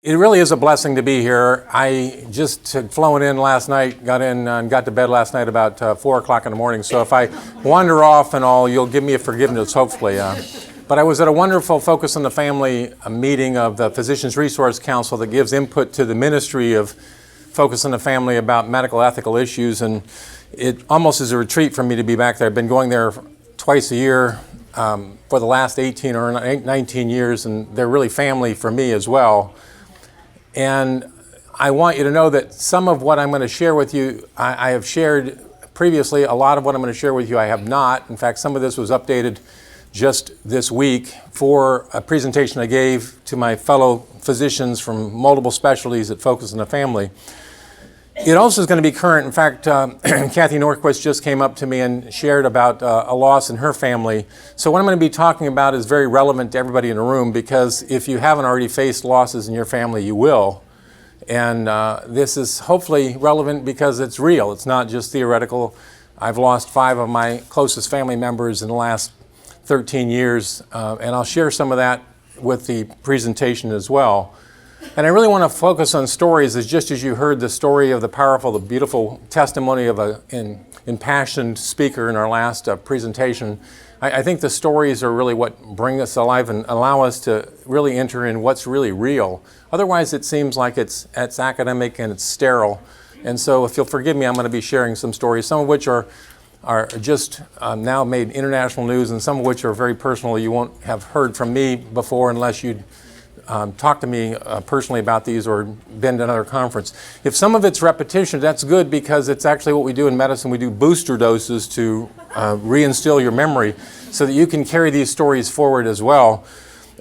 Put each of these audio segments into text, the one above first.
It really is a blessing to be here. I just had flown in last night, got in and got to bed last night about 4 o'clock in the morning. So if I wander off and all, you'll give me a forgiveness, hopefully. But I was at a wonderful Focus on the Family meeting of the Physicians Resource Council that gives input to the ministry of Focus on the Family about medical ethical issues. And it almost is a retreat for me to be back there. I've been going there twice a year for the last 18 or 19 years, and they're really family for me as well. And I want you to know that some of what I'm going to share with you, I have shared previously. A lot of what I'm going to share with you, I have not. In fact, some of this was updated just this week for a presentation I gave to my fellow physicians from multiple specialties at Focus on the Family. It also is going to be current. In fact, Kathy Norquist just came up to me and shared about a loss in her family. So what I'm going to be talking about is very relevant to everybody in the room, because if you haven't already faced losses in your family, you will. And this is hopefully relevant because it's real. It's not just theoretical. I've lost 5 of my closest family members in the last 13 years, and I'll share some of that with the presentation as well. And I really want to focus on stories, as just as you heard the story of the powerful, the beautiful testimony of an impassioned speaker in our last presentation. I think the stories are really what bring us alive and allow us to really enter in what's really real. Otherwise, it seems like it's academic and it's sterile. And so if you'll forgive me, I'm going to be sharing some stories, some of which are just now made international news, and some of which are very personal. You won't have heard from me before unless you'd talk to me personally about these or been to another conference. If some of it's repetition, that's good, because it's actually what we do in medicine. We do booster doses to reinstill your memory so that you can carry these stories forward as well.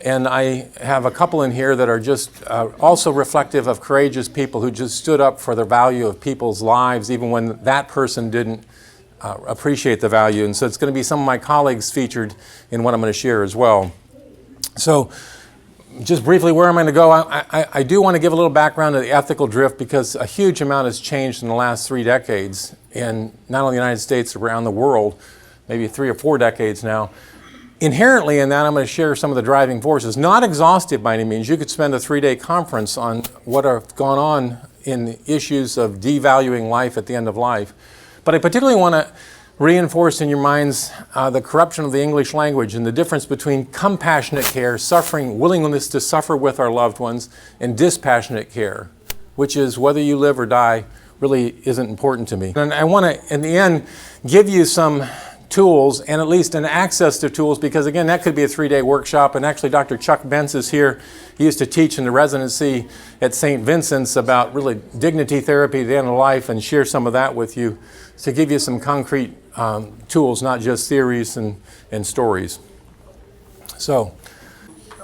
And I have a couple in here that are just also reflective of courageous people who just stood up for the value of people's lives, even when that person didn't appreciate the value. And so it's going to be some of my colleagues featured in what I'm going to share as well. So just briefly, where I'm going to go, I do want to give a little background to the ethical drift, because a huge amount has changed in the last 3 decades, in not only the United States, around the world, maybe 3 or 4 decades now. Inherently in that, I'm going to share some of the driving forces. Not exhaustive by any means. You could spend a 3-day conference on what have gone on in the issues of devaluing life at the end of life. But I particularly want to reinforce in your minds the corruption of the English language and the difference between compassionate care, suffering, willingness to suffer with our loved ones, and dispassionate care, which is whether you live or die really isn't important to me. And I want to, in the end, give you some tools, and at least an access to tools, because again, that could be a 3-day workshop. And actually, Dr. Chuck Bentz is here. He used to teach in the residency at St. Vincent's about really dignity therapy at the end of life, and share some of that with you to give you some concrete tools, not just theories and stories. So,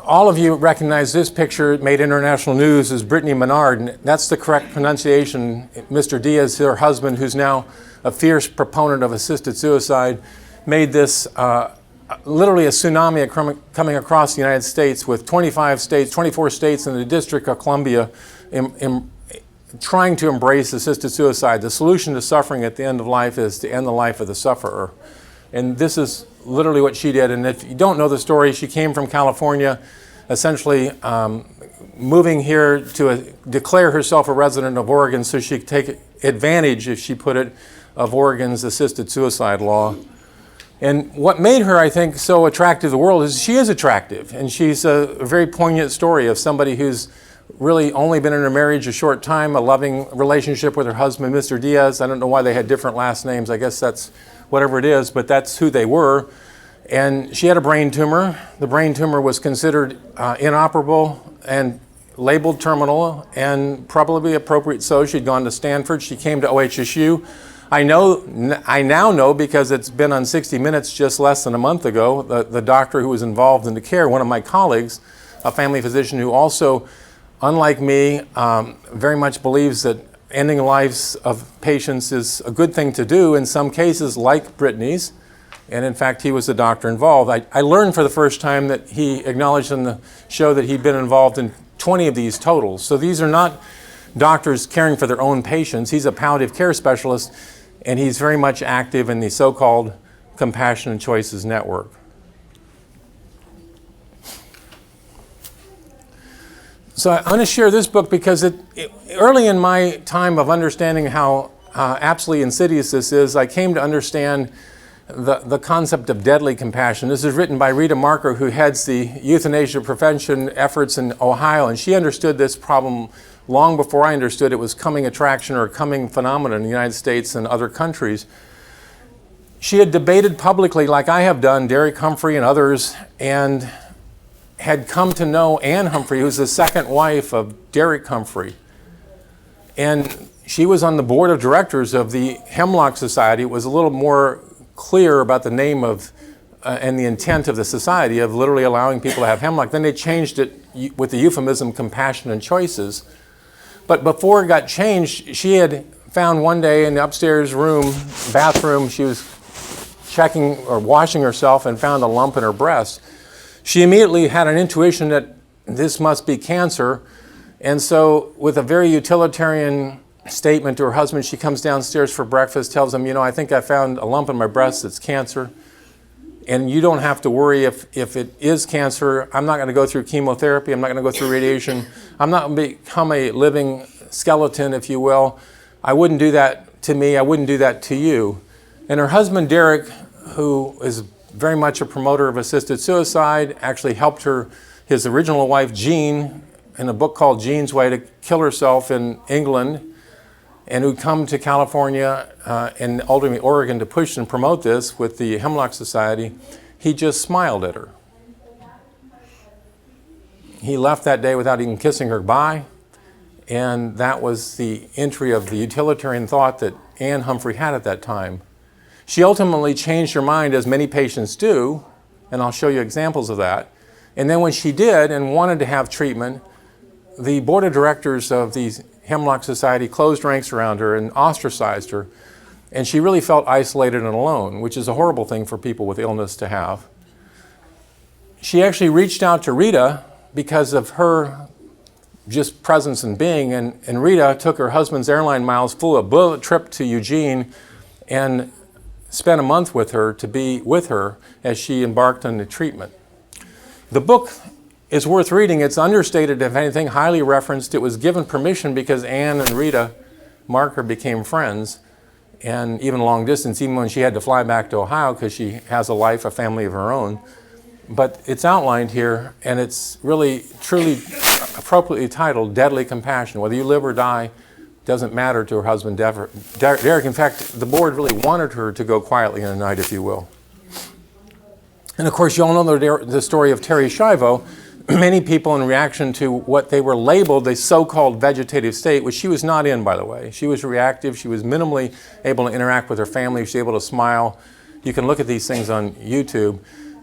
all of you recognize this picture. It made international news as Brittany Menard, and that's the correct pronunciation. Mr. Diaz, her husband, who's now a fierce proponent of assisted suicide, made this literally a tsunami coming across the United States, with 24 states and the District of Columbia trying to embrace assisted suicide. The solution to suffering at the end of life is to end the life of the sufferer. And this is literally what she did. And if you don't know the story, she came from California, essentially moving here to declare herself a resident of Oregon so she could take advantage, if she put it, of Oregon's assisted suicide law. And what made her, I think, so attractive to the world is she is attractive. And she's a very poignant story of somebody who's really only been in a marriage a short time, a loving relationship with her husband, Mr. Diaz. I don't know why they had different last names. I guess that's whatever it is, but that's who they were. And she had a brain tumor. The brain tumor was considered inoperable and labeled terminal, and probably appropriate so. She'd gone to Stanford. She came to OHSU. I now know, because it's been on 60 Minutes just less than a month ago, the doctor who was involved in the care, one of my colleagues, a family physician who also, unlike me, very much believes that ending the lives of patients is a good thing to do in some cases, like Brittany's. And in fact, he was the doctor involved. I learned for the first time that he acknowledged in the show that he'd been involved in 20 of these totals. So these are not doctors caring for their own patients. He's a palliative care specialist, and he's very much active in the so-called Compassionate Choices Network. So I want to share this book because early in my time of understanding how absolutely insidious this is, I came to understand the concept of deadly compassion. This is written by Rita Marker, who heads the euthanasia prevention efforts in Ohio, and she understood this problem long before I understood it was coming attraction or a coming phenomenon in the United States and other countries. She had debated publicly, like I have done, Derek Humphrey and others, and had come to know Anne Humphrey, who's the second wife of Derek Humphrey. And she was on the board of directors of the Hemlock Society. It was a little more clear about the name of and the intent of the society of literally allowing people to have hemlock. Then they changed it with the euphemism compassion and choices. But before it got changed, she had found one day in the upstairs bathroom, she was checking or washing herself and found a lump in her breast. She immediately had an intuition that this must be cancer. And so with a very utilitarian statement to her husband, she comes downstairs for breakfast, tells him, I think I found a lump in my breast that's cancer. And you don't have to worry if it is cancer. I'm not going to go through chemotherapy. I'm not going to go through radiation. I'm not going to become a living skeleton, if you will. I wouldn't do that to me. I wouldn't do that to you. And her husband, Derek, who is very much a promoter of assisted suicide, actually helped his original wife, Jean, in a book called Jean's Way, to kill herself in England, and who'd come to California and ultimately Oregon to push and promote this with the Hemlock Society. He just smiled at her. He left that day without even kissing her goodbye, and that was the entry of the utilitarian thought that Anne Humphrey had at that time. She ultimately changed her mind, as many patients do, and I'll show you examples of that. And then when she did and wanted to have treatment, the board of directors of the Hemlock Society closed ranks around her and ostracized her, and she really felt isolated and alone, which is a horrible thing for people with illness to have. She actually reached out to Rita because of her just presence and being, and Rita took her husband's airline miles, flew a bullet trip to Eugene, and spent a month with her to be with her as she embarked on the treatment. The book is worth reading. It's understated, if anything, highly referenced. It was given permission because Anne and Rita Marker became friends, and even long distance, even when she had to fly back to Ohio because she has a life, a family of her own. But it's outlined here, and it's really, truly appropriately titled Deadly Compassion. Whether you live or die, doesn't matter to her husband, Derek. In fact, the board really wanted her to go quietly in the night, if you will. And of course, you all know the story of Terry Schiavo. Many people, in reaction to what they were labeled the so-called vegetative state, which she was not in, by the way. She was reactive. She was minimally able to interact with her family. She was able to smile. You can look at these things on YouTube.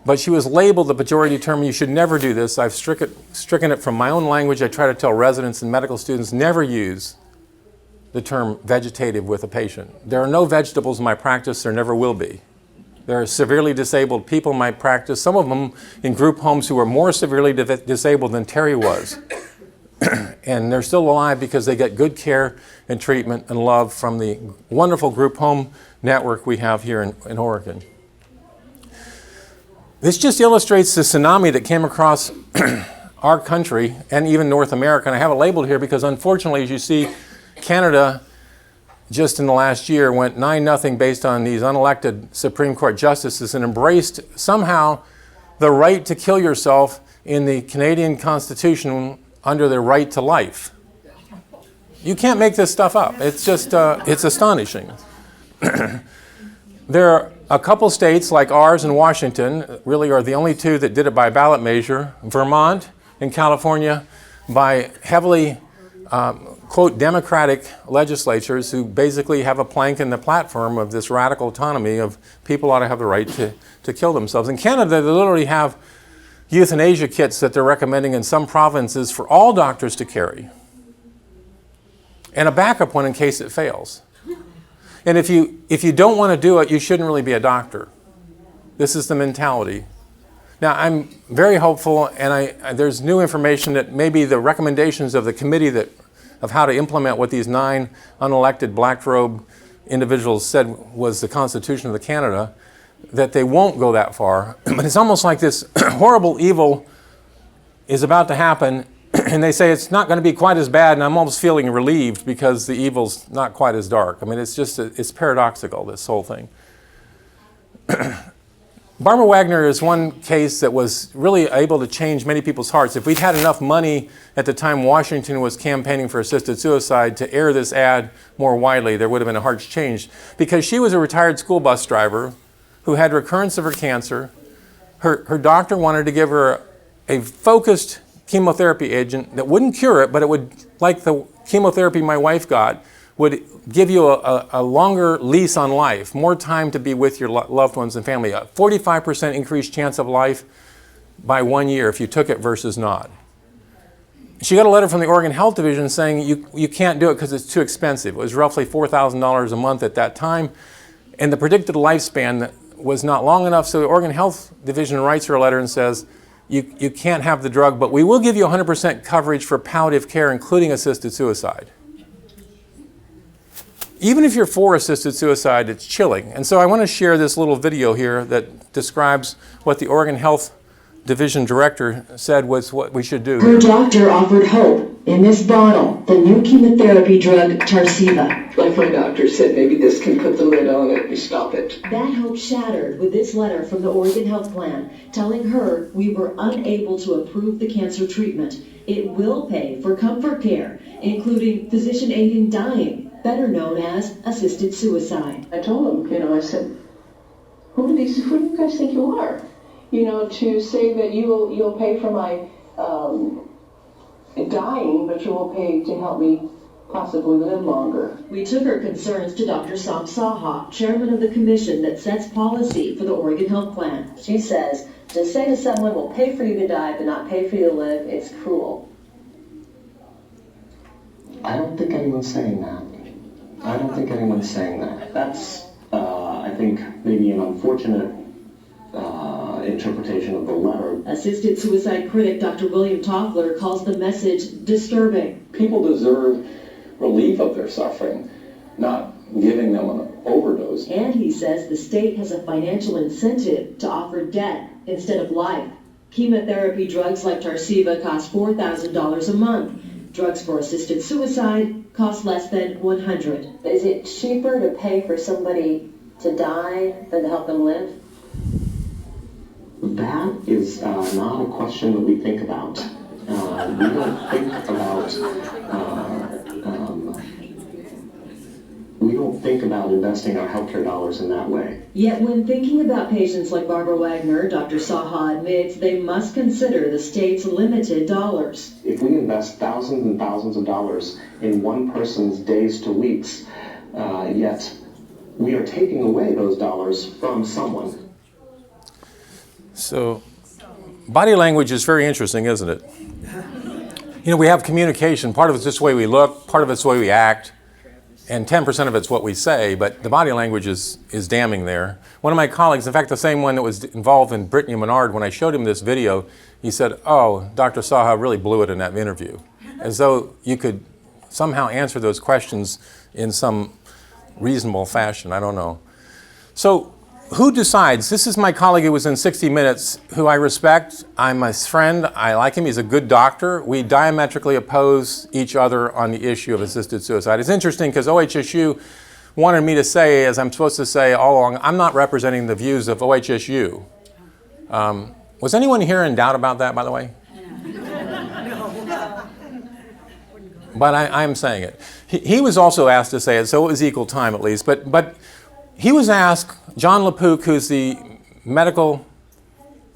But she was labeled the pejorative term, you should never do this. I've stricken it from my own language. I try to tell residents and medical students, never use the term vegetative with a patient. There are no vegetables in my practice. There never will be. There are severely disabled people in my practice, some of them in group homes who are more severely disabled than Terry was. And they're still alive because they get good care and treatment and love from the wonderful group home network we have here in Oregon. This just illustrates the tsunami that came across our country and even North America. And I have it labeled here because unfortunately, as you see, Canada just in the last year went 9-0 based on these unelected Supreme Court justices and embraced somehow the right to kill yourself in the Canadian Constitution under the right to life. You can't make this stuff up. It's just, it's astonishing. There are a couple states like ours and Washington really are the only two that did it by ballot measure. Vermont and California by heavily quote, democratic legislatures who basically have a plank in the platform of this radical autonomy of people ought to have the right to kill themselves. In Canada, they literally have euthanasia kits that they're recommending in some provinces for all doctors to carry, and a backup one in case it fails. And if you don't want to do it, you shouldn't really be a doctor. This is the mentality. Now, I'm very hopeful, and there's new information that maybe the recommendations of the committee of how to implement what these 9 unelected black-robe individuals said was the Constitution of Canada, that they won't go that far. But it's almost like this horrible evil is about to happen, And they say it's not going to be quite as bad, and I'm almost feeling relieved because the evil's not quite as dark. I mean, it's just, it's paradoxical, this whole thing. Barbara Wagner is one case that was really able to change many people's hearts. If we'd had enough money at the time Washington was campaigning for assisted suicide to air this ad more widely, there would have been a heart's change. Because she was a retired school bus driver who had recurrence of her cancer. Her doctor wanted to give her a focused chemotherapy agent that wouldn't cure it, but it would, like the chemotherapy my wife got, would give you a longer lease on life, more time to be with your loved ones and family. A 45% increased chance of life by 1 year if you took it versus not. She got a letter from the Oregon Health Division saying you can't do it because it's too expensive. It was roughly $4,000 a month at that time, and the predicted lifespan was not long enough, so the Oregon Health Division writes her a letter and says, you can't have the drug, but we will give you 100% coverage for palliative care, including assisted suicide. Even if you're for assisted suicide, it's chilling. And so I want to share this little video here that describes what the Oregon Health Division director said was what we should do. Her doctor offered hope in this bottle, the new chemotherapy drug Tarceva. Like my doctor said, maybe this can put the lid on it and stop it. That hope shattered with this letter from the Oregon Health Plan, telling her we were unable to approve the cancer treatment. It will pay for comfort care, including physician aid in dying, better known as assisted suicide. I told him, I said, who do you guys think you are? To say that you'll pay for my dying, but you won't pay to help me possibly live longer. We took her concerns to Dr. Sam Saha, chairman of the commission that sets policy for the Oregon Health Plan. She says, to say to someone, we'll pay for you to die, but not pay for you to live, it's cruel. I don't think anyone's saying that. I don't think anyone's saying that. That's, I think, maybe an unfortunate interpretation of the letter. Assisted suicide critic Dr. William Toffler calls the message disturbing. People deserve relief of their suffering, not giving them an overdose. And he says the state has a financial incentive to offer death instead of life. Chemotherapy drugs like Tarceva cost $4,000 a month. Drugs for assisted suicide cost less than $100. Is it cheaper to pay for somebody to die than to help them live? That is not a question that we think about. We don't think about investing our healthcare dollars in that way. Yet when thinking about patients like Barbara Wagner, Dr. Saha admits they must consider the state's limited dollars. If we invest thousands and thousands of dollars in one person's days to weeks, yet we are taking away those dollars from someone. So, body language is very interesting, isn't it? We have communication. Part of it's just the way we look, part of it's the way we act, and 10% of it's what we say, but the body language is damning there. One of my colleagues, in fact, the same one that was involved in Brittany Menard, when I showed him this video, he said, oh, Dr. Saha really blew it in that interview. As though you could somehow answer those questions in some reasonable fashion. I don't know. So, who decides? This is my colleague who was in 60 Minutes, who I respect. I'm his friend. I like him. He's a good doctor. We diametrically oppose each other on the issue of assisted suicide. It's interesting because OHSU wanted me to say, as I'm supposed to say all along, I'm not representing the views of OHSU. Was anyone here in doubt about that, by the way? But I'm saying it. He was also asked to say it, so it was equal time at least. But he was asked, John LaPook, who's the medical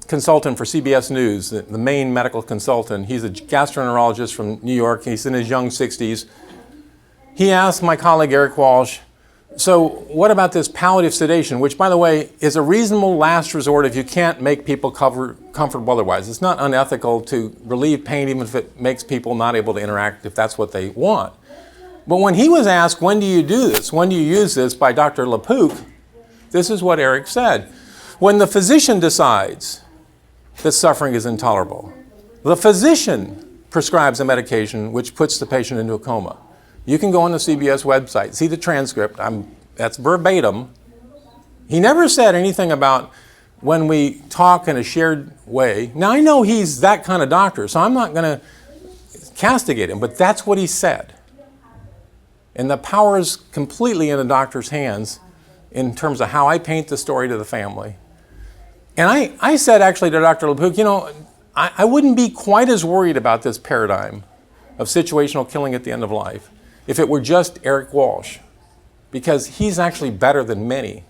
consultant for CBS News, the main medical consultant, he's a gastroenterologist from New York, he's in his young 60s. He asked my colleague Eric Walsh, so what about this palliative sedation, which, by the way, is a reasonable last resort if you can't make people comfortable otherwise. It's not unethical to relieve pain even if it makes people not able to interact if that's what they want. But when he was asked, when do you do this? When do you use this by Dr. LaPook? This is what Eric said. When the physician decides that suffering is intolerable, the physician prescribes a medication which puts the patient into a coma. You can go on the CBS website, see the transcript. That's verbatim. He never said anything about when we talk in a shared way. Now, I know he's that kind of doctor, so I'm not going to castigate him, but that's what he said. And the power is completely in the doctor's hands in terms of how I paint the story to the family. And I said actually to Dr. LePuc, I wouldn't be quite as worried about this paradigm of situational killing at the end of life if it were just Eric Walsh, because he's actually better than many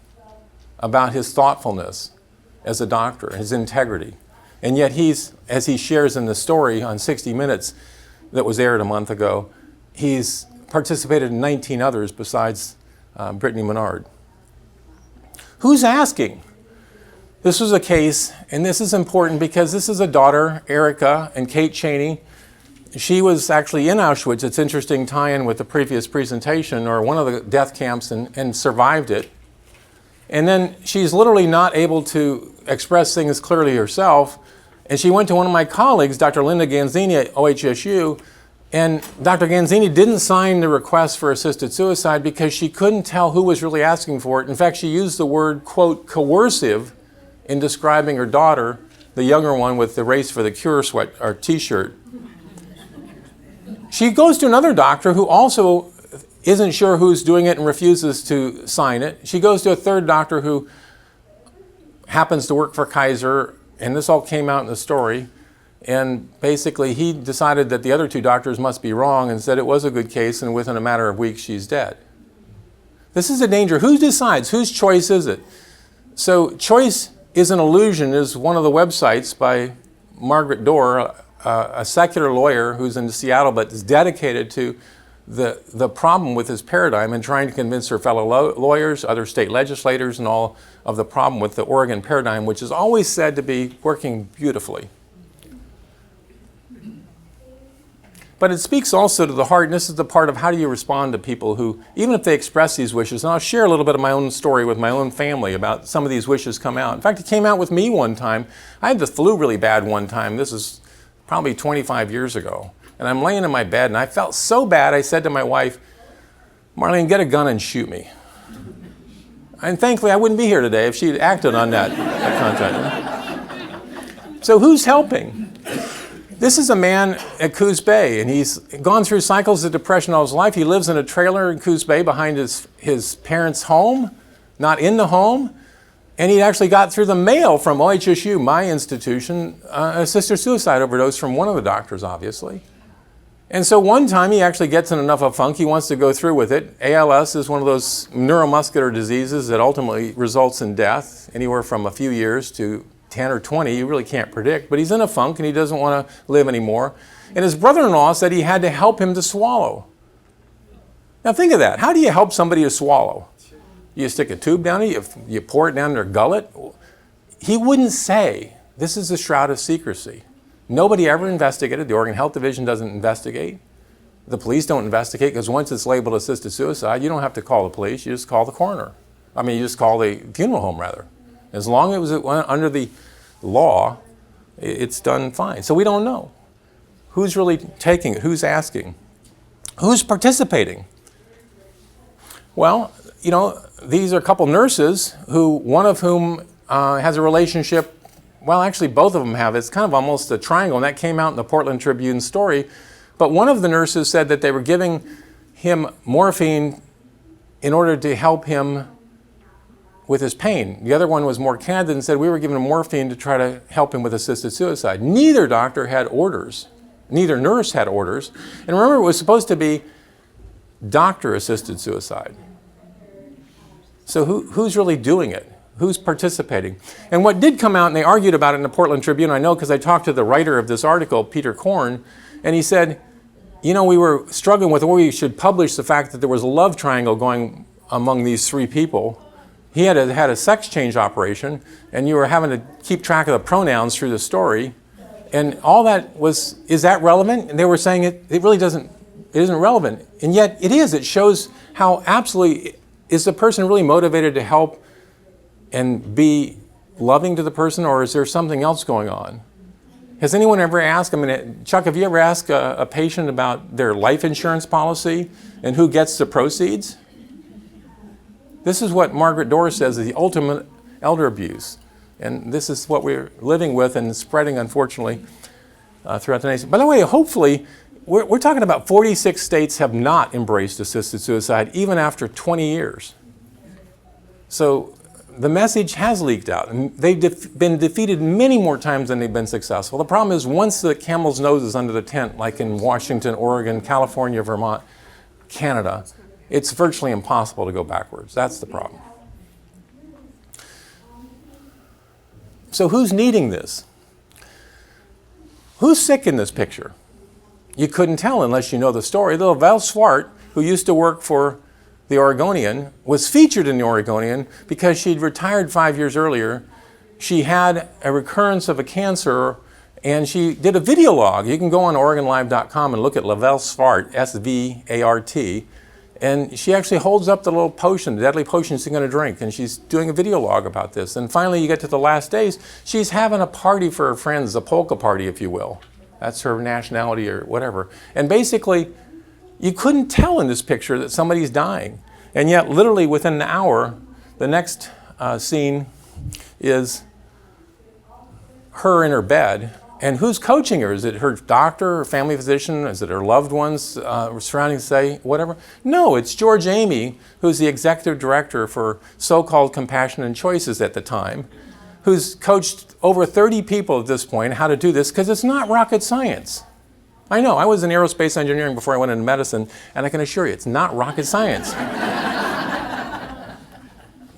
about his thoughtfulness as a doctor, his integrity. And yet he's, as he shares in the story on 60 Minutes that was aired a month ago, he's participated in 19 others besides Brittany Menard. Who's asking? This was a case, and this is important because this is a daughter, Erica and Kate Cheney. She was actually in Auschwitz. It's interesting tie-in with the previous presentation, or one of the death camps, and survived it. And then she's literally not able to express things clearly herself. And she went to one of my colleagues, Dr. Linda Ganzini at OHSU, and Dr. Ganzini didn't sign the request for assisted suicide because she couldn't tell who was really asking for it. In fact, she used the word, quote, coercive in describing her daughter, the younger one with the Race for the Cure sweat or t-shirt. She goes to another doctor who also isn't sure who's doing it and refuses to sign it. She goes to a third doctor who happens to work for Kaiser, and this all came out in the story. And basically he decided that the other two doctors must be wrong and said it was a good case, and within a matter of weeks she's dead. This is a danger. Who decides? Whose choice is it? So Choice is an Illusion is one of the websites by Margaret Dorr, a secular lawyer who's in Seattle but is dedicated to the problem with this paradigm and trying to convince her fellow lawyers, other state legislators, and all of the problem with the Oregon paradigm, which is always said to be working beautifully. But it speaks also to the heart, and this is the part of how do you respond to people who, even if they express these wishes, and I'll share a little bit of my own story with my own family about some of these wishes come out. In fact, it came out with me one time. I had the flu really bad one time. This is probably 25 years ago. And I'm laying in my bed, and I felt so bad, I said to my wife, Marlene, get a gun and shoot me. And thankfully, I wouldn't be here today if she'd acted on that content. So who's helping? This is a man at Coos Bay, and he's gone through cycles of depression all his life. He lives in a trailer in Coos Bay behind his parents' home, not in the home. And he actually got through the mail from OHSU, my institution, a assisted suicide overdose from one of the doctors, obviously. And so one time he actually gets in enough of a funk, he wants to go through with it. ALS is one of those neuromuscular diseases that ultimately results in death, anywhere from a few years to 10 or 20, you really can't predict. But he's in a funk and he doesn't want to live anymore. And his brother-in-law said he had to help him to swallow. Now think of that. How do you help somebody to swallow? You stick a tube down it, you pour it down their gullet? He wouldn't say. This is a shroud of secrecy. Nobody ever investigated. The Oregon Health Division doesn't investigate. The police don't investigate because once it's labeled assisted suicide, you don't have to call the police. You just call the coroner. You just call the funeral home, rather. As long as it went under the law, it's done fine. So we don't know. Who's really taking it? Who's asking? Who's participating? Well, these are a couple nurses one of whom has a relationship. Well, actually, both of them have. It's kind of almost a triangle, and that came out in the Portland Tribune story. But one of the nurses said that they were giving him morphine in order to help him with his pain. The other one was more candid and said we were giving him morphine to try to help him with assisted suicide. Neither doctor had orders. Neither nurse had orders. And remember, it was supposed to be doctor-assisted suicide. So who's really doing it? Who's participating? And what did come out, and they argued about it in the Portland Tribune, I know because I talked to the writer of this article, Peter Korn, and he said, we were struggling with where we should publish the fact that there was a love triangle going among these three people. He had a sex change operation, and you were having to keep track of the pronouns through the story. And all that is that relevant? And they were saying it really isn't relevant. And yet it is. It shows how absolutely, is the person really motivated to help and be loving to the person, or is there something else going on? Has anyone ever asked, Chuck, have you ever asked a patient about their life insurance policy and who gets the proceeds? This is what Margaret Dorr says is the ultimate elder abuse. And this is what we're living with and spreading, unfortunately, throughout the nation. By the way, hopefully, we're talking about 46 states have not embraced assisted suicide even after 20 years. So the message has leaked out, and they've been defeated many more times than they've been successful. The problem is once the camel's nose is under the tent, like in Washington, Oregon, California, Vermont, Canada, it's virtually impossible to go backwards. That's the problem. So who's needing this? Who's sick in this picture? You couldn't tell unless you know the story. Little Val Swart, who used to work for the Oregonian, was featured in the Oregonian because she'd retired 5 years earlier. She had a recurrence of a cancer, and she did a video log. You can go on OregonLive.com and look at Lavelle Swart, S-V-A-R-T, and she actually holds up the little potion, the deadly potion she's going to drink, and she's doing a video log about this. And finally, you get to the last days, she's having a party for her friends, a polka party, if you will. That's her nationality or whatever. And basically, you couldn't tell in this picture that somebody's dying. And yet, literally within an hour, the next scene is her in her bed. And who's coaching her? Is it her doctor, her family physician? Is it her loved ones surrounding, say, whatever? No, it's George Amy, who's the executive director for so-called Compassion and Choices at the time, who's coached over 30 people at this point how to do this, because it's not rocket science. I know, I was in aerospace engineering before I went into medicine, and I can assure you, it's not rocket science.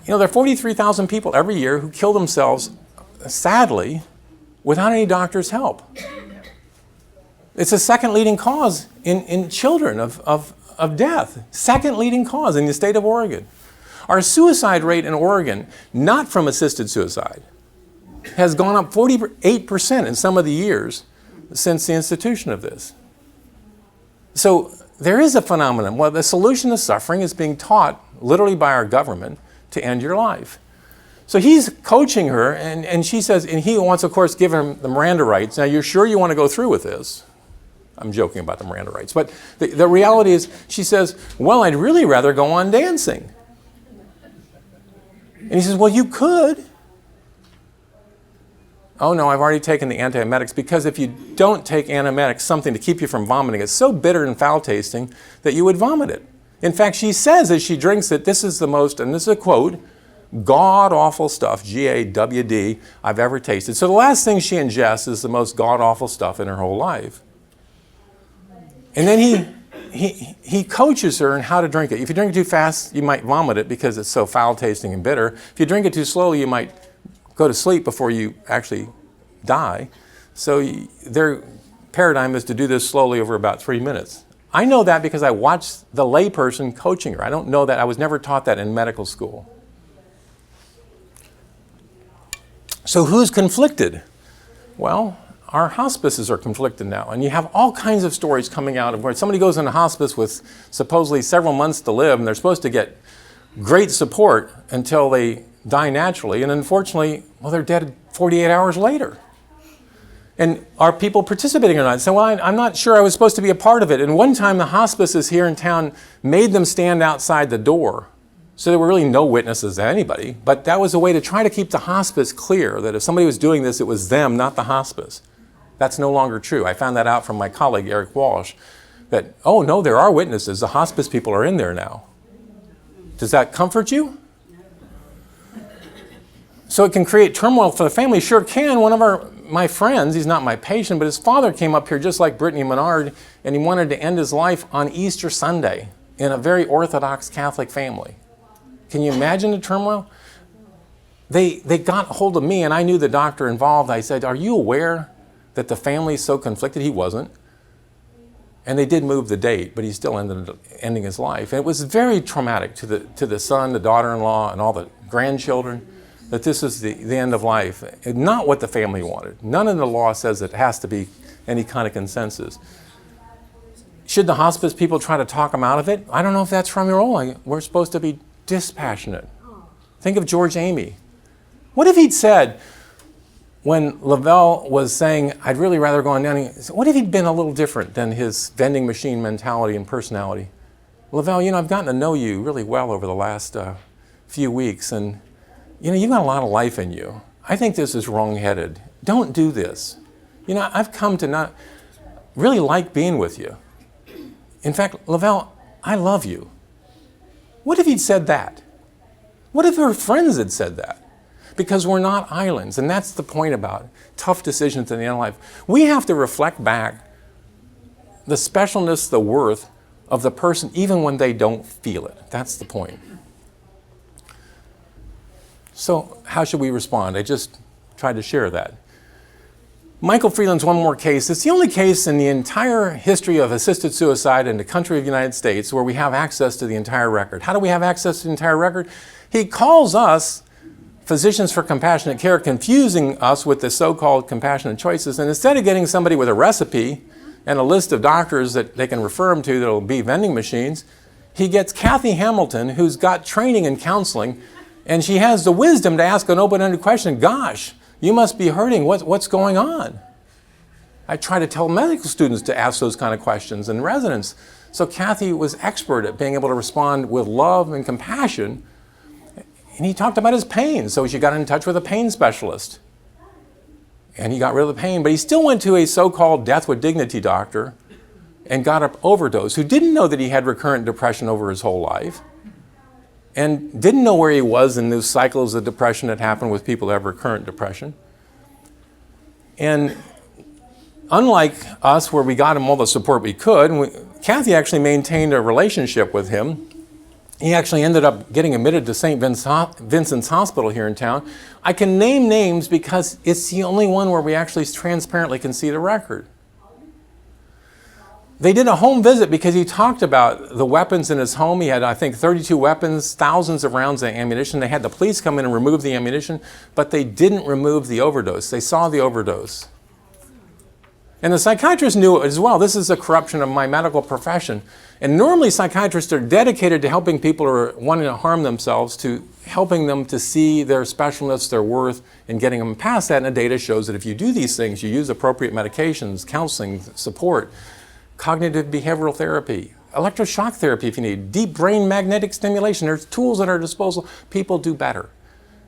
You know, there are 43,000 people every year who kill themselves, sadly, without any doctor's help. It's the second leading cause in children of death. Second leading cause in the state of Oregon. Our suicide rate in Oregon, not from assisted suicide, has gone up 48% in some of the years since the institution of this. So there is a phenomenon. Well, the solution to suffering is being taught literally by our government to end your life. So he's coaching her, and she says, and he wants, of course, give her the Miranda rights. Now, you're sure you want to go through with this? I'm joking about the Miranda rights. But the reality is, she says, well, I'd really rather go on dancing. And he says, well, you could. Oh, no, I've already taken the antiemetics, because if you don't take antiemetics, something to keep you from vomiting, it's so bitter and foul tasting that you would vomit it. In fact, she says as she drinks it, this is the most, and this is a quote, god-awful stuff, G-A-W-D, I've ever tasted. So the last thing she ingests is the most god-awful stuff in her whole life. And then he coaches her in how to drink it. If you drink it too fast, you might vomit it because it's so foul tasting and bitter. If you drink it too slowly, you might go to sleep before you actually die. So their paradigm is to do this slowly over about 3 minutes. I know that because I watched the layperson coaching her. I don't know that. I was never taught that in medical school. So who's conflicted? Well, our hospices are conflicted now. And you have all kinds of stories coming out of where somebody goes into hospice with supposedly several months to live, and they're supposed to get great support until they die naturally. And unfortunately, well, they're dead 48 hours later. And are people participating or not? So, well, I'm not sure I was supposed to be a part of it. And one time the hospices here in town made them stand outside the door. So there were really no witnesses to anybody. But that was a way to try to keep the hospice clear, that if somebody was doing this, it was them, not the hospice. That's no longer true. I found that out from my colleague, Eric Walsh, that, oh, no, there are witnesses. The hospice people are in there now. Does that comfort you? So it can create turmoil for the family. Sure can. One of my friends, he's not my patient, but his father came up here just like Brittany Menard, and he wanted to end his life on Easter Sunday in a very Orthodox Catholic family. Can you imagine the turmoil? They got hold of me, and I knew the doctor involved. I said, are you aware that the family is so conflicted? He wasn't. And they did move the date, but he still ended up ending his life. And it was very traumatic to the son, the daughter-in-law, and all the grandchildren, that this is the end of life. And not what the family wanted. None of the law says it has to be any kind of consensus. Should the hospice people try to talk them out of it? I don't know if that's from your role. We're supposed to be dispassionate. Think of George Amy. What if he'd said, when Lavelle was saying, I'd really rather go on down, what if he'd been a little different than his vending machine mentality and personality? Lavelle, I've gotten to know you really well over the last few weeks, and you've got a lot of life in you. I think this is wrong-headed. Don't do this. I've come to not... really like being with you. In fact, Lavelle, I love you. What if he'd said that? What if her friends had said that? Because we're not islands, and that's the point about tough decisions in the end of life. We have to reflect back the specialness, the worth of the person, even when they don't feel it. That's the point. So how should we respond? I just tried to share that. Michael Freeland's one more case. It's the only case in the entire history of assisted suicide in the country of the United States where we have access to the entire record. How do we have access to the entire record? He calls us Physicians for Compassionate Care, confusing us with the so-called compassionate choices. And instead of getting somebody with a recipe and a list of doctors that they can refer them to that will be vending machines, he gets Kathy Hamilton, who's got training in counseling, and she has the wisdom to ask an open-ended question. Gosh, you must be hurting. What's going on? I try to tell medical students to ask those kind of questions and residents. So Kathy was expert at being able to respond with love and compassion. And he talked about his pain, so she got in touch with a pain specialist. And he got rid of the pain, but he still went to a so-called death with dignity doctor and got an overdose, who didn't know that he had recurrent depression over his whole life and didn't know where he was in those cycles of depression that happen with people that have recurrent depression. And unlike us, where we got him all the support we could, Kathy actually maintained a relationship with him. He actually ended up getting admitted to St. Vincent's Hospital here in town. I can name names because it's the only one where we actually transparently can see the record. They did a home visit because he talked about the weapons in his home. He had, I think, 32 weapons, thousands of rounds of ammunition. They had the police come in and remove the ammunition, but they didn't remove the overdose. They saw the overdose. And the psychiatrist knew it as well. This is a corruption of my medical profession. And normally psychiatrists are dedicated to helping people who are wanting to harm themselves, to helping them to see their specialness, their worth, and getting them past that. And the data shows that if you do these things, you use appropriate medications, counseling, support, cognitive behavioral therapy, electroshock therapy if you need, deep brain magnetic stimulation. There's tools at our disposal. People do better.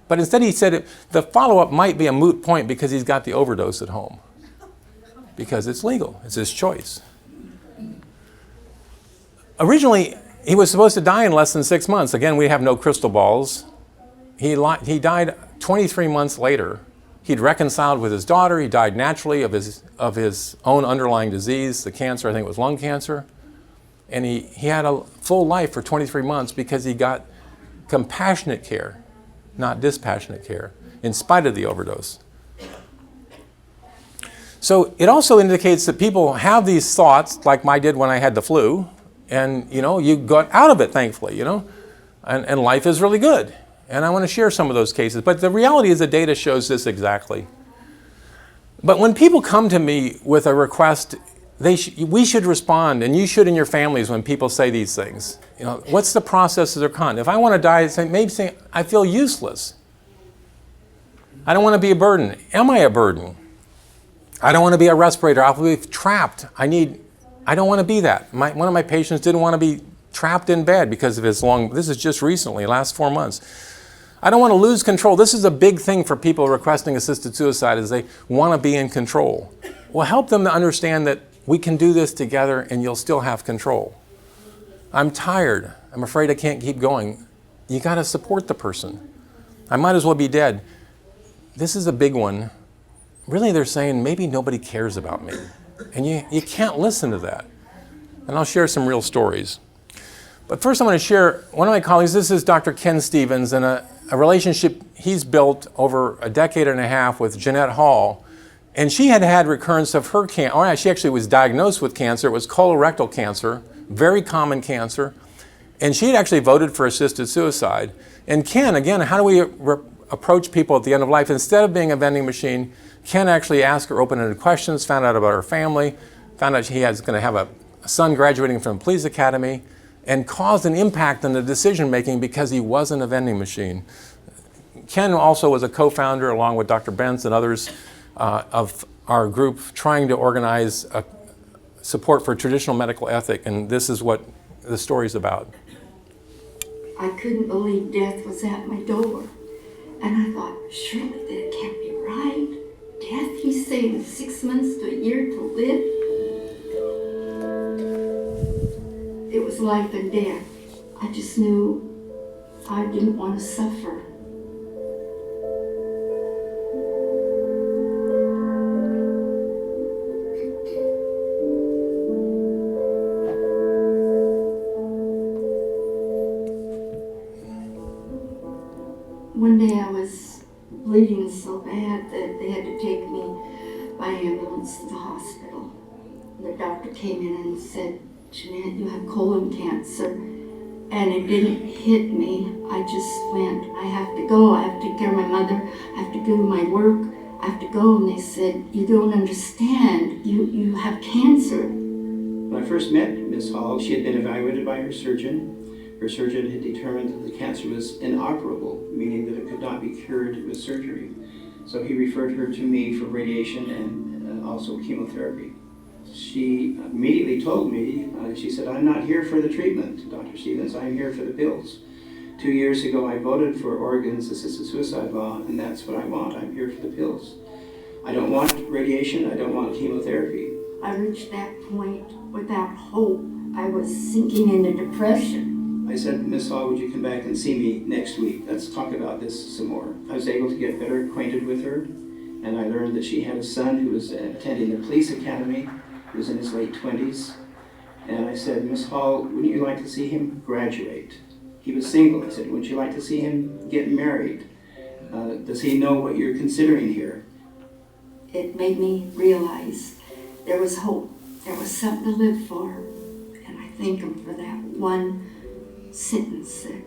But instead he said the follow-up might be a moot point because he's got the overdose at home. Because it's legal. It's his choice. Originally, he was supposed to die in less than 6 months. Again, we have no crystal balls. He died 23 months later. He'd reconciled with his daughter. He died naturally of his own underlying disease, the cancer. I think it was lung cancer. And he had a full life for 23 months because he got compassionate care, not dispassionate care, in spite of the overdose. So it also indicates that people have these thoughts, like I did when I had the flu, and you got out of it, thankfully, and life is really good. And I want to share some of those cases. But the reality is the data shows this exactly. But when people come to me with a request, we should respond, and you should in your families when people say these things. What's the process of their con? If I want to die, maybe I feel useless. I don't want to be a burden. Am I a burden? I don't want to be a respirator. I'll be trapped. I don't want to be that. One of my patients didn't want to be trapped in bed because of his this is just recently, last 4 months. I don't want to lose control. This is a big thing for people requesting assisted suicide, is they want to be in control. Well, help them to understand that we can do this together and you'll still have control. I'm tired. I'm afraid I can't keep going. You got to support the person. I might as well be dead. This is a big one. Really, they're saying, maybe nobody cares about me. And you can't listen to that. And I'll share some real stories. But first I want to share one of my colleagues. This is Dr. Ken Stevens, and a relationship he's built over a decade and a half with Jeanette Hall. And she had had recurrence of her cancer. Or she actually was diagnosed with cancer. It was colorectal cancer, very common cancer. And she had actually voted for assisted suicide. And Ken, again, how do we approach people at the end of life? Instead of being a vending machine, Ken actually asked her open-ended questions, found out about her family, found out he was going to have a son graduating from the police academy, and caused an impact on the decision-making because he wasn't a vending machine. Ken also was a co-founder, along with Dr. Benz and others, of our group trying to organize support for traditional medical ethic, and this is what the story's about. I couldn't believe death was at my door, and I thought, surely that can't be right. Death, he's saying 6 months to a year to live. was life and death. I just knew I didn't want to suffer. One day I was bleeding so bad that they had to take me by ambulance to the hospital. The doctor came in and said, "Jeanette, you have colon cancer." And it didn't hit me. I just went, I have to go. I have to take care of my mother. I have to do my work. I have to go. And they said, "You don't understand. You have cancer." When I first met Miss Hall, she had been evaluated by her surgeon. Her surgeon had determined that the cancer was inoperable, meaning that it could not be cured with surgery. So he referred her to me for radiation and also chemotherapy. She immediately told me, she said, "I'm not here for the treatment, Dr. Stevens, I'm here for the pills. 2 years ago I voted for Oregon's assisted suicide law, and that's what I want. I'm here for the pills. I don't want radiation, I don't want chemotherapy." I reached that point without hope. I was sinking into depression. I said, "Miss Hall, would you come back and see me next week? Let's talk about this some more." I was able to get better acquainted with her, and I learned that she had a son who was attending the police academy. He was in his late 20s. And I said, "Miss Hall, wouldn't you like to see him graduate?" He was single. I said, "Wouldn't you like to see him get married? Does he know what you're considering here?" It made me realize there was hope. There was something to live for. And I thank him for that one sentence that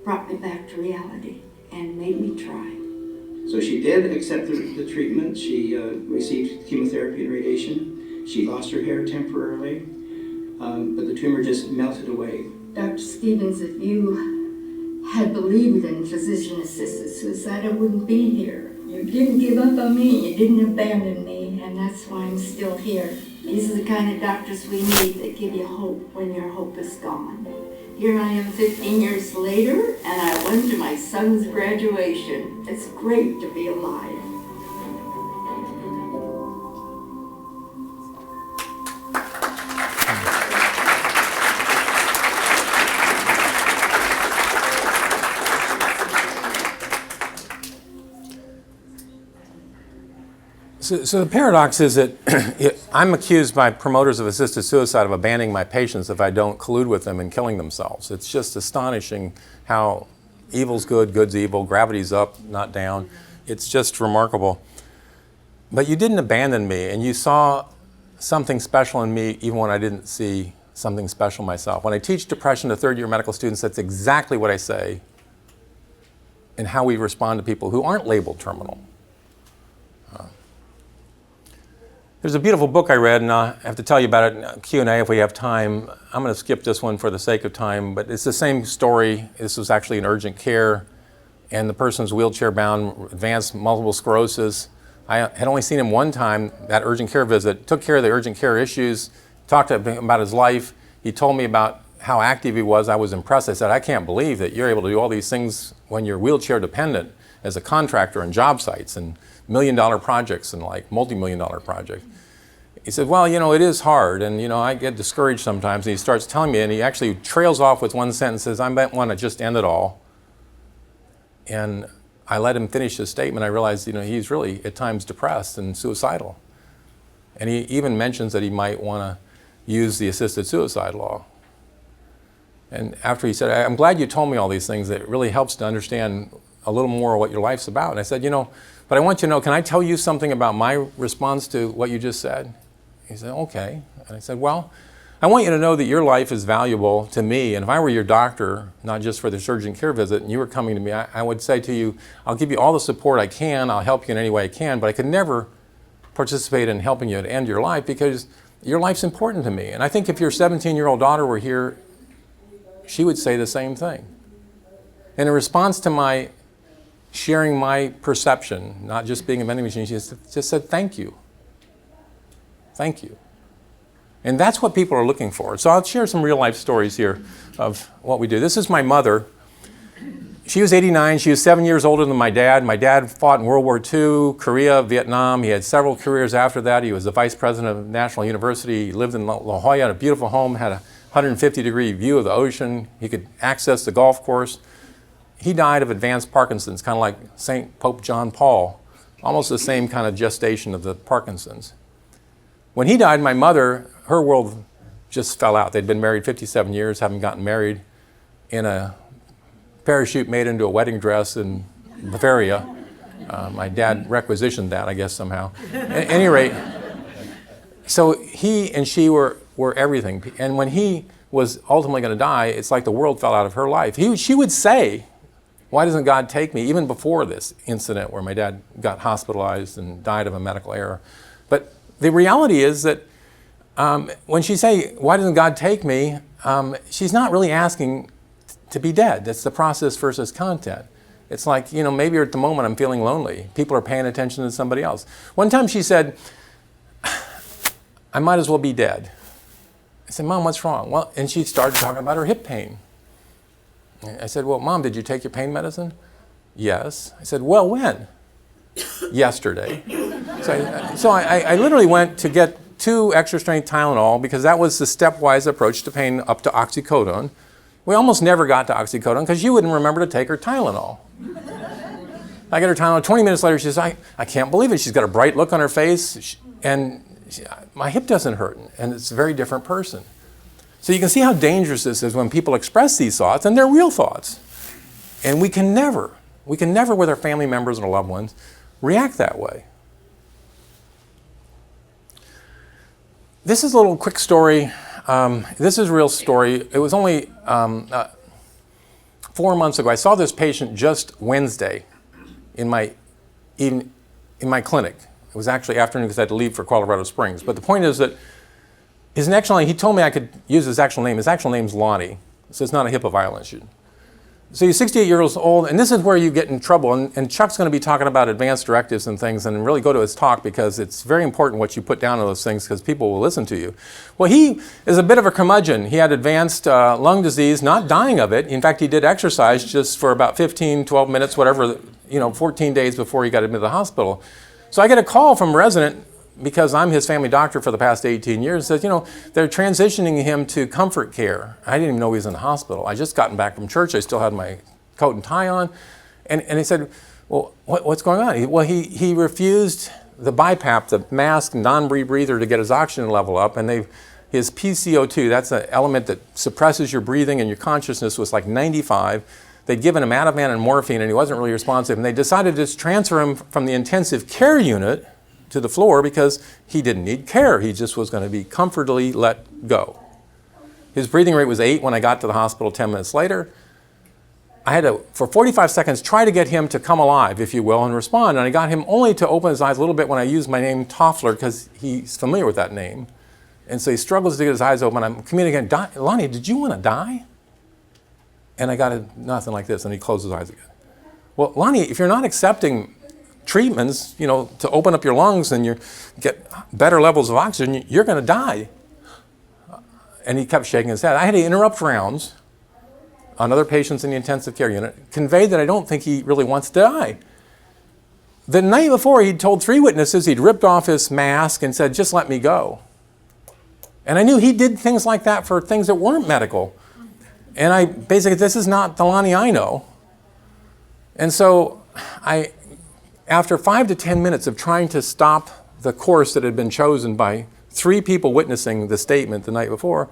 brought me back to reality and made me try. So she did accept the treatment. She received chemotherapy and radiation. She lost her hair temporarily, but the tumor just melted away. Dr. Stevens, if you had believed in physician-assisted suicide, I wouldn't be here. You didn't give up on me, you didn't abandon me, and that's why I'm still here. These are the kind of doctors we need that give you hope when your hope is gone. Here I am 15 years later, and I went to my son's graduation. It's great to be alive. So the paradox is that I'm accused by promoters of assisted suicide of abandoning my patients if I don't collude with them in killing themselves. It's just astonishing how evil's good, good's evil, gravity's up, not down. It's just remarkable. But you didn't abandon me, and you saw something special in me even when I didn't see something special myself. When I teach depression to third-year medical students, that's exactly what I say and how we respond to people who aren't labeled terminal. There's a beautiful book I read, and I have to tell you about it in Q&A if we have time. I'm going to skip this one for the sake of time, but it's the same story. This was actually in urgent care, and the person's wheelchair-bound, advanced multiple sclerosis. I had only seen him one time, that urgent care visit, took care of the urgent care issues, talked to him about his life. He told me about how active he was. I was impressed. I said, "I can't believe that you're able to do all these things when you're wheelchair dependent as a contractor in job sites and million-dollar projects and like multi-million-dollar projects." He said, "Well, you know, it is hard, and you know, I get discouraged sometimes." And he starts telling me, and he actually trails off with one sentence, says, "I might want to just end it all." And I let him finish his statement. I realized, you know, he's really at times depressed and suicidal. And he even mentions that he might want to use the assisted suicide law. And after he said, "I'm glad you told me all these things. It really helps to understand a little more what your life's about." And I said, "You know, but I want you to know, can I tell you something about my response to what you just said?" He said, "Okay." And I said, "Well, I want you to know that your life is valuable to me, and if I were your doctor, not just for the urgent care visit, and you were coming to me, I would say to you, I'll give you all the support I can, I'll help you in any way I can, but I could never participate in helping you to end your life because your life's important to me." And I think if your 17-year-old daughter were here, she would say the same thing. And in response to my sharing my perception, not just being a vending machine, she just said, "Thank you. Thank you." And that's what people are looking for. So I'll share some real life stories here of what we do. This is my mother. She was 89. She was 7 years older than my dad. My dad fought in World War II, Korea, Vietnam. He had several careers after that. He was the vice president of National University. He lived in La Jolla, had a beautiful home, had a 150-degree view of the ocean. He could access the golf course. He died of advanced Parkinson's, kind of like St. Pope John Paul, almost the same kind of gestation of the Parkinson's. When he died, my mother, her world just fell out. They'd been married 57 years, haven't gotten married, in a parachute made into a wedding dress in Bavaria. My dad requisitioned that, I guess, somehow. At any rate, so he and she were everything. And when he was ultimately going to die, it's like the world fell out of her life. She would say, "Why doesn't God take me?" Even before this incident where my dad got hospitalized and died of a medical error. But the reality is that when she say, "Why doesn't God take me?" She's not really asking to be dead. That's the process versus content. It's like, maybe at the moment I'm feeling lonely. People are paying attention to somebody else. One time she said, "I might as well be dead." I said, "Mom, what's wrong?" Well, and she started talking about her hip pain. I said, "Well, Mom, did you take your pain medicine?" "Yes." I said, "Well, when?" "Yesterday." So I literally went to get 2 extra strength Tylenol because that was the stepwise approach to pain up to oxycodone. We almost never got to oxycodone because she wouldn't remember to take her Tylenol. I get her Tylenol. 20 minutes later, she says, I can't believe it. She's got a bright look on her face, and my hip doesn't hurt, and it's a very different person. So you can see how dangerous this is when people express these thoughts, and they're real thoughts. And we can never with our family members and our loved ones, react that way. This is a little quick story. This is a real story. It was only 4 months ago. I saw this patient just Wednesday in my clinic. It was actually afternoon because I had to leave for Colorado Springs. But the point is that his actual name, he told me I could use his actual name. His actual name's Lonnie, so it's not a HIPAA violation. So he's 68 years old, and this is where you get in trouble. And Chuck's going to be talking about advanced directives and things, and really go to his talk because it's very important what you put down on those things because people will listen to you. Well, he is a bit of a curmudgeon. He had advanced lung disease, not dying of it. In fact, he did exercise just for about 15, 12 minutes, whatever, 14 days before he got admitted to the hospital. So I get a call from a resident, because I'm his family doctor for the past 18 years, says, they're transitioning him to comfort care. I didn't even know he was in the hospital. I just gotten back from church. I still had my coat and tie on. And he said, well, what's going on? He refused the BiPAP, the mask non-rebreather, to get his oxygen level up. And his PCO2, that's an element that suppresses your breathing and your consciousness, was like 95. They'd given him Ativan and morphine, and he wasn't really responsive. And they decided to just transfer him from the intensive care unit to the floor because he didn't need care. He just was going to be comfortably let go. His breathing rate was 8 when I got to the hospital 10 minutes later. I had to, for 45 seconds, try to get him to come alive, if you will, and respond. And I got him only to open his eyes a little bit when I used my name Toffler because he's familiar with that name. And so he struggles to get his eyes open. I'm communicating, Lonnie, did you want to die? And I got nothing like this, and he closed his eyes again. Well, Lonnie, if you're not accepting treatments, to open up your lungs and you get better levels of oxygen, you're going to die. And he kept shaking his head. I had to interrupt rounds on other patients in the intensive care unit, convey that I don't think he really wants to die. The night before, he'd told 3 witnesses he'd ripped off his mask and said, just let me go. And I knew he did things like that for things that weren't medical. And I basically, this is not the Lonnie I know. And so after 5 to 10 minutes of trying to stop the course that had been chosen by 3 people witnessing the statement the night before,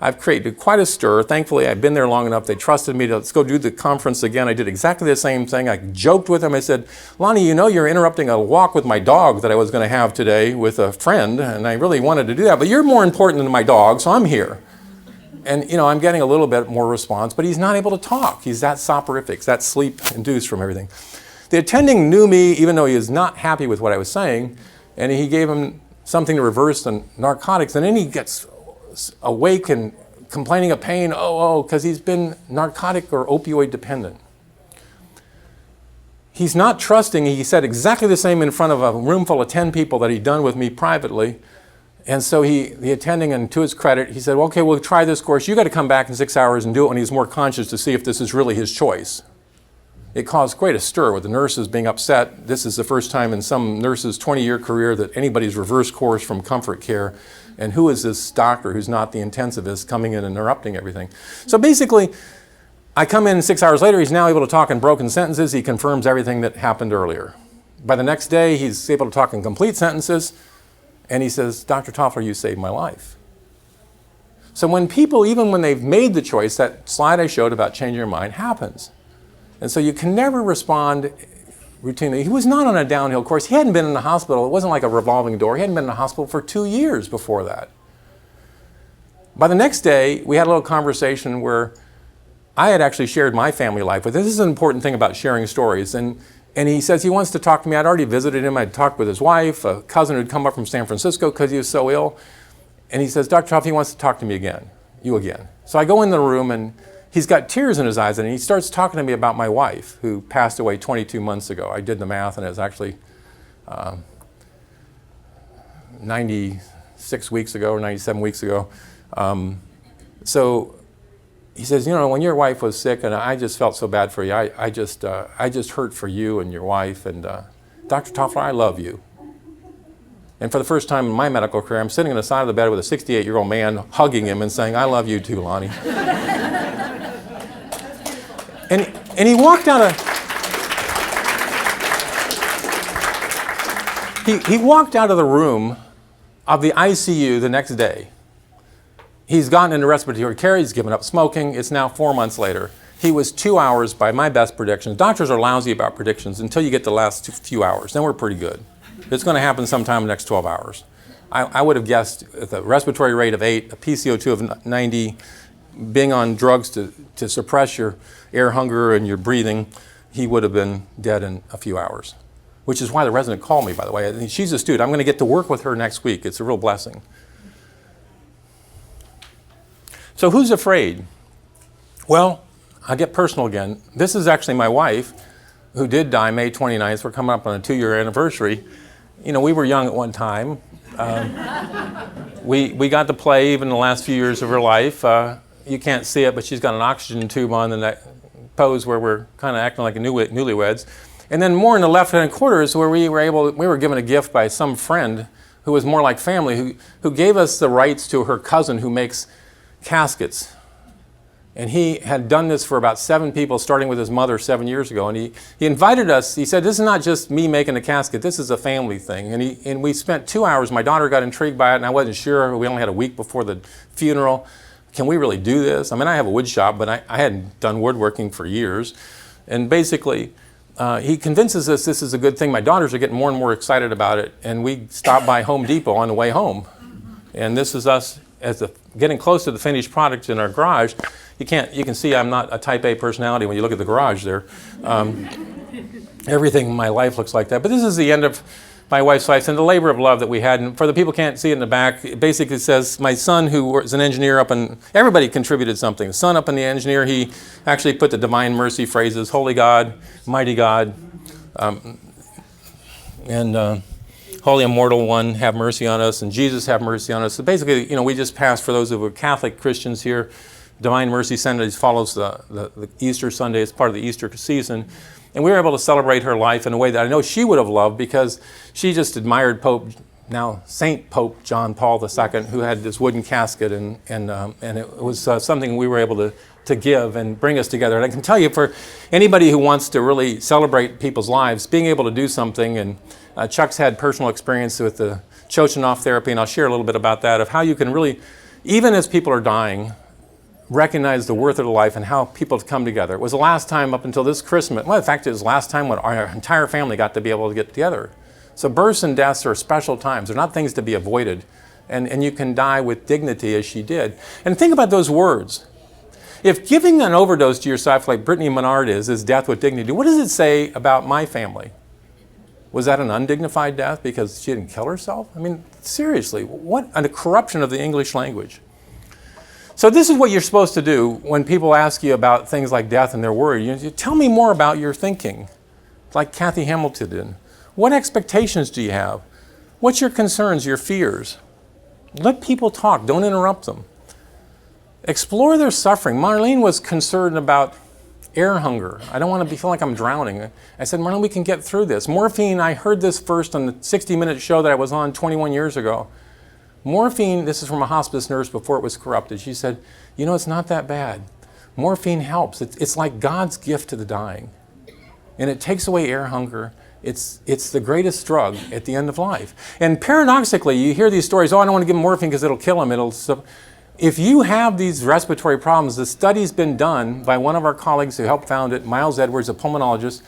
I've created quite a stir. Thankfully, I've been there long enough. They trusted me to, let's go do the conference again. I did exactly the same thing. I joked with him. I said, Lonnie, you're interrupting a walk with my dog that I was going to have today with a friend, and I really wanted to do that, but you're more important than my dog, so I'm here. And, I'm getting a little bit more response, but he's not able to talk. He's that soporific, that sleep-induced from everything. The attending knew me, even though he was not happy with what I was saying, and he gave him something to reverse the narcotics, and then he gets awake and complaining of pain, because he's been narcotic or opioid dependent. He's not trusting. He said exactly the same in front of a room full of 10 people that he'd done with me privately. And so the attending, and to his credit, he said, well, okay, we'll try this course. You got to come back in 6 hours and do it when he's more conscious to see if this is really his choice. It caused quite a stir with the nurses being upset. This is the first time in some nurse's 20-year career that anybody's reversed course from comfort care. And who is this doctor who's not the intensivist coming in and interrupting everything? So basically, I come in 6 hours later, he's now able to talk in broken sentences. He confirms everything that happened earlier. By the next day, he's able to talk in complete sentences. And he says, Dr. Toffler, you saved my life. So when people, even when they've made the choice, that slide I showed about changing your mind happens. And so you can never respond routinely. He was not on a downhill course. He hadn't been in the hospital. It wasn't like a revolving door. He hadn't been in the hospital for 2 years before that. By the next day, we had a little conversation where I had actually shared my family life with him. This is an important thing about sharing stories. And he says he wants to talk to me. I'd already visited him. I'd talked with his wife, a cousin who'd come up from San Francisco because he was so ill. And he says, Dr. Toffler, he wants to talk to me again, you again. So I go in the room and he's got tears in his eyes and he starts talking to me about my wife who passed away 22 months ago. I did the math and it was actually 96 weeks ago or 97 weeks ago. So he says, you know, when your wife was sick and I just felt so bad for you, I just hurt for you and your wife. And Dr. Toffler, I love you. And for the first time in my medical career, I'm sitting on the side of the bed with a 68-year-old man hugging him and saying, I love you too, Lonnie. And he walked out of he walked out of the room of the ICU the next day. He's gotten into respiratory care. He's given up smoking. It's now 4 months later. He was 2 hours by my best predictions. Doctors are lousy about predictions until you get the last few hours. Then we're pretty good. It's going to happen sometime in the next 12 hours. I would have guessed with a respiratory rate of 8, a PCO2 of 90, being on drugs to suppress your air hunger and your breathing, he would have been dead in a few hours. Which is why the resident called me, by the way. She's a student. I'm going to get to work with her next week. It's a real blessing. So who's afraid? Well, I'll get personal again. This is actually my wife, who did die May 29th. We're coming up on a 2-year anniversary. You know, we were young at one time. We got to play even the last few years of her life. You can't see it, but she's got an oxygen tube on in that pose where we're kind of acting like newlyweds. And then more in the left-hand quarter is where we were given a gift by some friend who was more like family, who gave us the rights to her cousin who makes caskets. And he had done this for about 7 people, starting with his mother 7 years ago. And he invited us. He said, this is not just me making a casket. This is a family thing. And we spent 2 hours. My daughter got intrigued by it, and I wasn't sure. We only had a week before the funeral. Can we really do this? I mean, I have a wood shop, but I hadn't done woodworking for years. And basically, he convinces us this is a good thing. My daughters are getting more and more excited about it. And we stopped by Home Depot on the way home. And this is us getting close to the finished product in our garage. You can see I'm not a type A personality when you look at the garage there. Everything in my life looks like that. But this is the end of my wife's life and the labor of love that we had. And for the people who can't see it in the back, it basically says my son, who was an engineer everybody contributed something. The son up in the engineer, he actually put the divine mercy phrases, holy God, mighty God, and Holy Immortal One, have mercy on us, and Jesus, have mercy on us. So basically, you know, we just passed, for those who are Catholic Christians here, Divine Mercy Sundays follows the Easter Sunday. It's part of the Easter season. And we were able to celebrate her life in a way that I know she would have loved, because she just admired now Saint Pope John Paul II, who had this wooden casket, and it was something we were able to give and bring us together. And I can tell you, for anybody who wants to really celebrate people's lives, being able to do something, and Chuck's had personal experience with the Chochinov therapy, and I'll share a little bit about that, of how you can really, even as people are dying, recognize the worth of the life and how people come together. It was the last time up until this Christmas. Well, in fact, it was the last time when our entire family got to be able to get together. So births and deaths are special times. They're not things to be avoided. And you can die with dignity, as she did. And think about those words. If giving an overdose to yourself, like Brittany Menard is death with dignity, what does it say about my family? Was that an undignified death because she didn't kill herself? I mean, seriously, what a corruption of the English language. So this is what you're supposed to do when people ask you about things like death and they're worried. You tell me more about your thinking, like Kathy Hamilton did. What expectations do you have? What's your concerns, your fears? Let people talk. Don't interrupt them. Explore their suffering. Marlene was concerned about air hunger. I don't want to feel like I'm drowning. I said, Marlene, we can get through this. Morphine, I heard this first on the 60-minute show that I was on 21 years ago. Morphine, this is from a hospice nurse before it was corrupted. She said, you know, it's not that bad. Morphine helps. It's like God's gift to the dying. And it takes away air hunger. It's the greatest drug at the end of life. And paradoxically, you hear these stories, oh, I don't want to give him morphine because it'll kill him. If you have these respiratory problems, the study's been done by one of our colleagues who helped found it, Miles Edwards, a pulmonologist.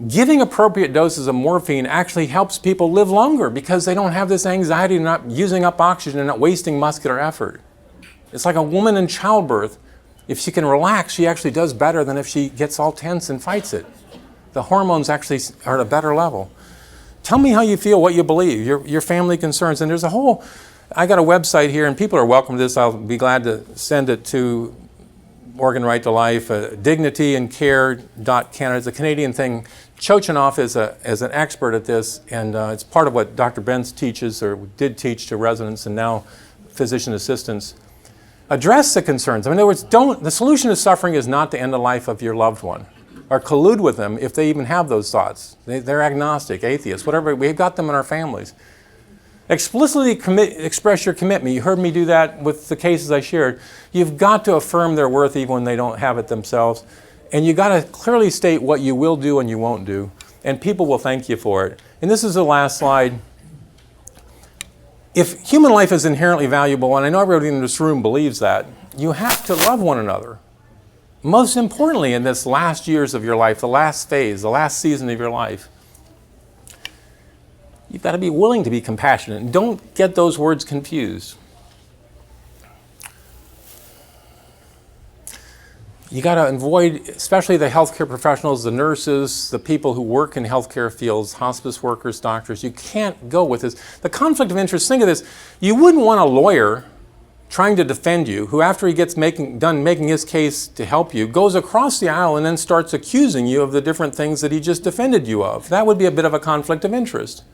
Giving appropriate doses of morphine actually helps people live longer because they don't have this anxiety of not using up oxygen and not wasting muscular effort. It's like a woman in childbirth. If she can relax, she actually does better than if she gets all tense and fights it. The hormones actually are at a better level. Tell me how you feel, what you believe, your family concerns. And there's a whole, I got a website here, and people are welcome to this. I'll be glad to send it to Organ Right to Life, dignityandcare.canada. It's a Canadian thing. Chochinoff is an expert at this, and it's part of what Dr. Benz teaches, or did teach to residents and now physician assistants. Address the concerns. In other words, the solution to suffering is not to end the life of your loved one or collude with them if they even have those thoughts. They're agnostic, atheists, whatever. We've got them in our families. Explicitly express your commitment. You heard me do that with the cases I shared. You've got to affirm their worth even when they don't have it themselves. And you got to clearly state what you will do and you won't do. And people will thank you for it. And this is the last slide. If human life is inherently valuable, and I know everybody in this room believes that, you have to love one another. Most importantly, in this last years of your life, the last phase, the last season of your life, you've got to be willing to be compassionate. And don't get those words confused. You got to avoid, especially the healthcare professionals, the nurses, the people who work in healthcare fields, hospice workers, doctors. You can't go with this. The conflict of interest, think of this. You wouldn't want a lawyer trying to defend you who, after he gets done making his case to help you, goes across the aisle and then starts accusing you of the different things that he just defended you of. That would be a bit of a conflict of interest.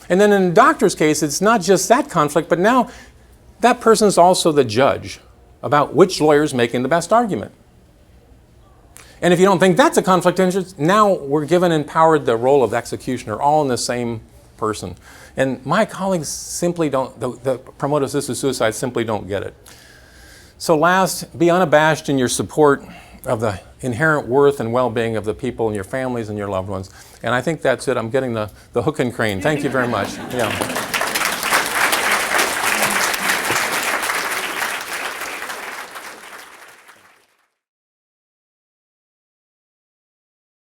And then in a doctor's case, it's not just that conflict, but now that person is also the judge about which lawyer is making the best argument. And if you don't think that's a conflict of interest, now we're empowered the role of executioner, all in the same person. And my colleagues simply don't, the promote assisted suicide simply don't get it. So last, be unabashed in your support of the inherent worth and well-being of the people and your families and your loved ones. And I think that's it. I'm getting the hook and crane. Thank you very much. Yeah.